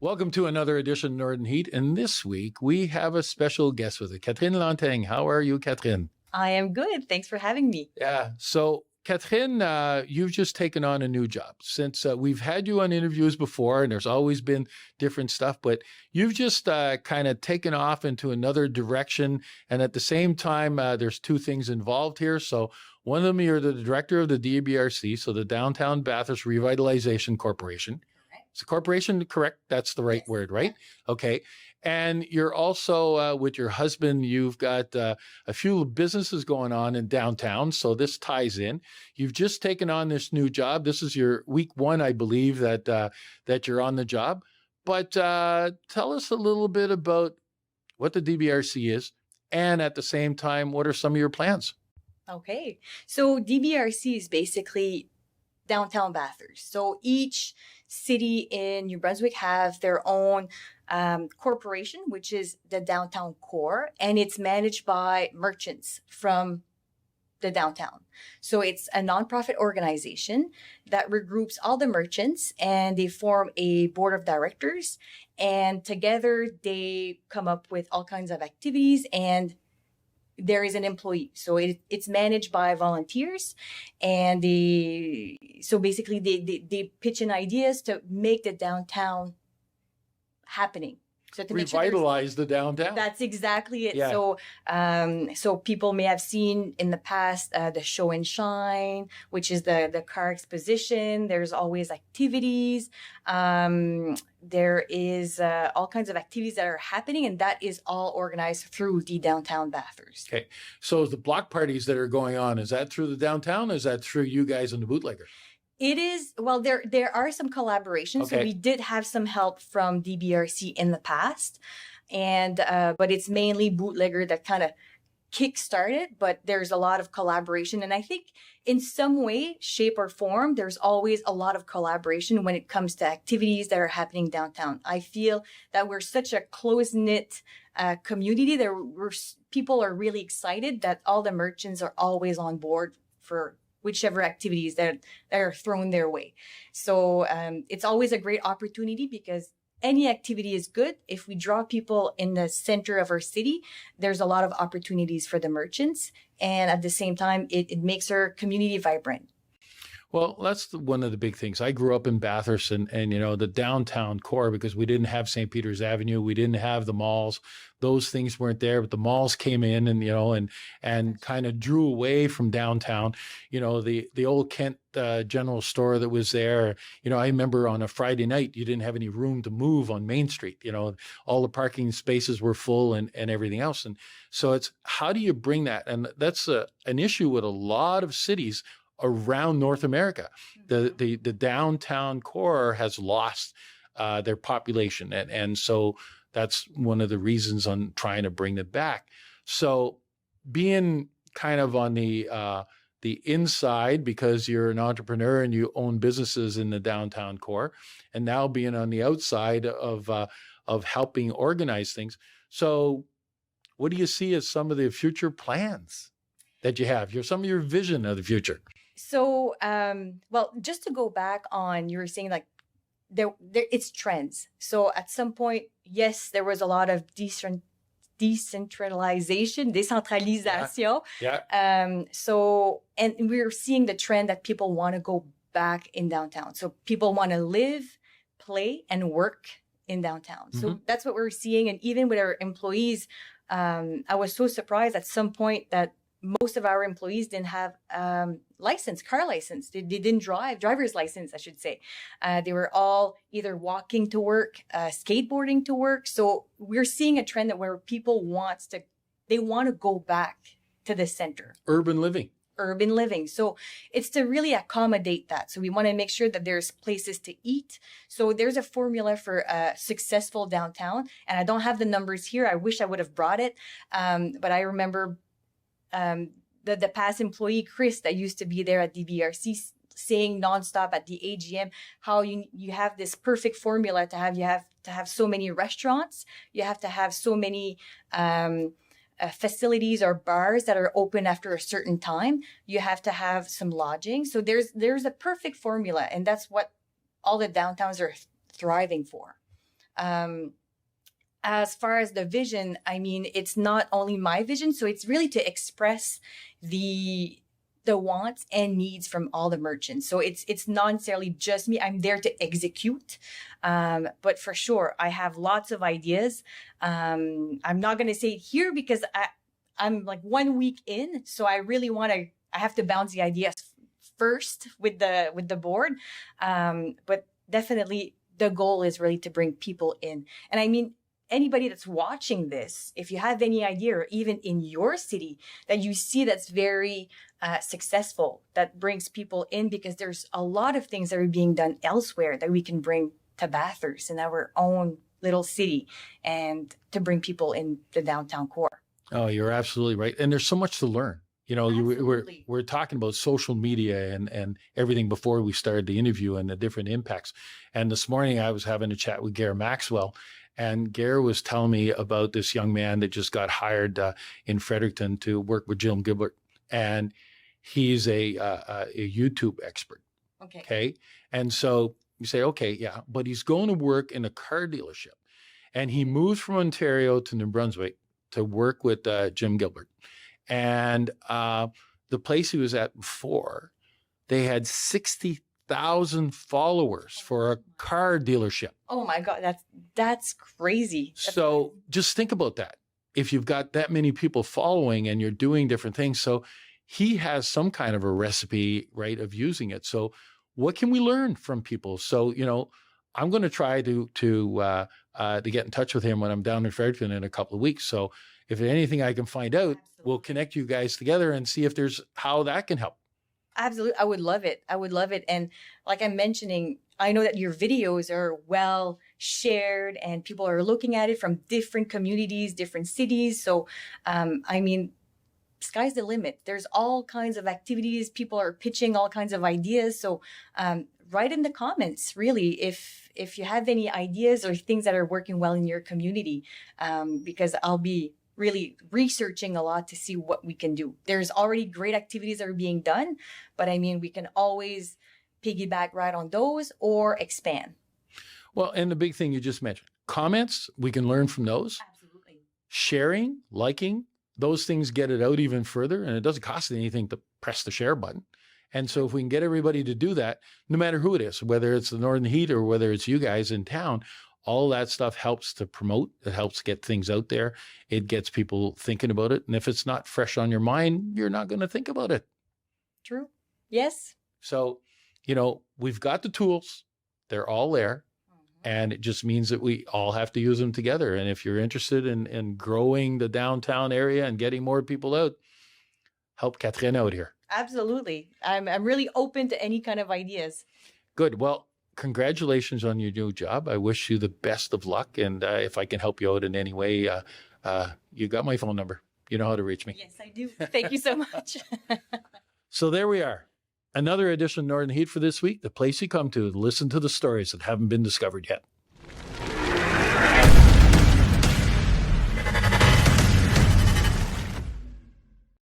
Welcome to another edition of Northern Heat. And this week we have a special guest with us, Katherine Lanteigne. How are you, Katherine? I am good. Thanks for having me. Yeah. So, Katherine, you've just taken on a new job. Since we've had you on interviews before, and there's always been different stuff, but you've just kind of taken off into another direction. And at the same time, there's two things involved here. So one of them, you're the director of the DBRC, so the Downtown Bathurst Revitalization Corporation. Is the corporation correct? That's the right word, right? Okay. And you're also with your husband, you've got a few businesses going on in downtown. So this ties in. You've just taken on this new job. This is your week one, I believe, that you're on the job. But tell us a little bit about what the DBRC is. And at the same time, what are some of your plans? Okay. So DBRC is basically downtown Bathurst. So each city in New Brunswick have their own corporation, which is the downtown core, and it's managed by merchants from the downtown. So it's a nonprofit organization that regroups all the merchants, and they form a board of directors, and together they come up with all kinds of activities, and there is an employee. So it's managed by volunteers, and they pitch in ideas to make the downtown happening. So to revitalize the downtown. That's exactly it. Yeah. So people may have seen in the past the Show and Shine, which is the car exposition. There's always activities. There is all kinds of activities that are happening, and that is all organized through the downtown Bathurst. Okay. So the block parties that are going on, is that through the downtown? Or is that through you guys and the bootlegger? It is, well, there are some collaborations. Okay. So we did have some help from DBRC in the past, and but it's mainly bootlegger that kind of kick-started, but there's a lot of collaboration. And I think in some way, shape or form, there's always a lot of collaboration when it comes to activities that are happening downtown. I feel that we're such a close-knit community that people are really excited that all the merchants are always on board for whichever activities that are thrown their way. So it's always a great opportunity because any activity is good. If we draw people in the center of our city, there's a lot of opportunities for the merchants. And at the same time, it makes our community vibrant. Well, that's one of the big things. I grew up in Bathurst and you know, the downtown core, because we didn't have St. Peter's Avenue. We didn't have the malls. Those things weren't there, but the malls came in and, you know, and kind of drew away from downtown. You know, the old Kent general store that was there. You know, I remember on a Friday night, you didn't have any room to move on Main Street. You know, all the parking spaces were full and everything else. And so it's, how do you bring that? And that's an issue with a lot of cities around North America. The downtown core has lost their population. And so that's one of the reasons on trying to bring it back. So being kind of on the inside, because you're an entrepreneur and you own businesses in the downtown core, and now being on the outside of helping organize things. So what do you see as some of the future plans that you have? Some of your vision of the future? So, well, just to go back on, you were saying like it's trends. So at some point, yes, there was a lot of decentralization. Yeah. So, and we're seeing the trend that people want to go back in downtown. So people want to live, play, and work in downtown. Mm-hmm. So that's what we're seeing. And even with our employees, I was so surprised at some point that most of our employees didn't have car license. They didn't driver's license, I should say. They were all either walking to work, skateboarding to work. So we're seeing a trend that where people want to go back to the center. Urban living. So it's to really accommodate that. So we want to make sure that there's places to eat. So there's a formula for a successful downtown. And I don't have the numbers here. I wish I would have brought it. But I remember the past employee, Chris, that used to be there at DBRC, saying nonstop at the AGM, how you have this perfect formula you have to have so many restaurants, you have to have so many facilities or bars that are open after a certain time, you have to have some lodging. So there's a perfect formula, and that's what all the downtowns are thriving for. As far as the vision, I mean, it's not only my vision, so it's really to express the wants and needs from all the merchants. So it's not necessarily just me. I'm there to execute. But for sure, I have lots of ideas. I'm not going to say it here because I'm like 1 week in. So I really I have to bounce the ideas first with the board. But definitely the goal is really to bring people in. And I mean, anybody that's watching this, if you have any idea, or even in your city that you see that's very successful, that brings people in, because there's a lot of things that are being done elsewhere that we can bring to Bathurst in our own little city, and to bring people in the downtown core. Oh, you're absolutely right. And there's so much to learn. You know, we're talking about social media and everything before we started the interview and the different impacts. And this morning I was having a chat with Gare Maxwell, and Gare was telling me about this young man that just got hired in Fredericton to work with Jim Gilbert. And he's a YouTube expert. Okay. And so you say, okay, yeah, but he's going to work in a car dealership. And he moved from Ontario to New Brunswick to work with Jim Gilbert. And the place he was at before, they had 60,000 followers for a car dealership. Oh my God, that's crazy. So just think about that. If you've got that many people following and you're doing different things. So he has some kind of a recipe, right, of using it. So what can we learn from people? So, you know, I'm going to try to get in touch with him when I'm down in Fredericton in a couple of weeks. So if anything I can find out, we'll connect you guys together and see if there's how that can help. Absolutely. I would love it. And like I'm mentioning, I know that your videos are well shared and people are looking at it from different communities, different cities. So, I mean, sky's the limit. There's all kinds of activities. People are pitching all kinds of ideas. So, write in the comments, really, if you have any ideas or things that are working well in your community, because I'll be really researching a lot to see what we can do. There's already great activities that are being done, but I mean, we can always piggyback right on those or expand. Well, and the big thing you just mentioned, comments, we can learn from those. Absolutely. Sharing, liking, those things get it out even further, and it doesn't cost anything to press the share button. And so if we can get everybody to do that, no matter who it is, whether it's the Northern Heat or whether it's you guys in town, all that stuff helps to promote. It helps get things out there. It gets people thinking about it. And if it's not fresh on your mind, you're not going to think about it. True. Yes. So, you know, we've got the tools. They're all there. And it just means that we all have to use them together. And if you're interested in growing the downtown area and getting more people out, help Katherine out here. Absolutely. I'm really open to any kind of ideas. Good. Well, congratulations on your new job. I wish you the best of luck. And if I can help you out in any way, you got my phone number. You know how to reach me. Yes, I do. Thank you so much. So there we are. Another edition of Northern Heat for this week, the place you come to listen to the stories that haven't been discovered yet.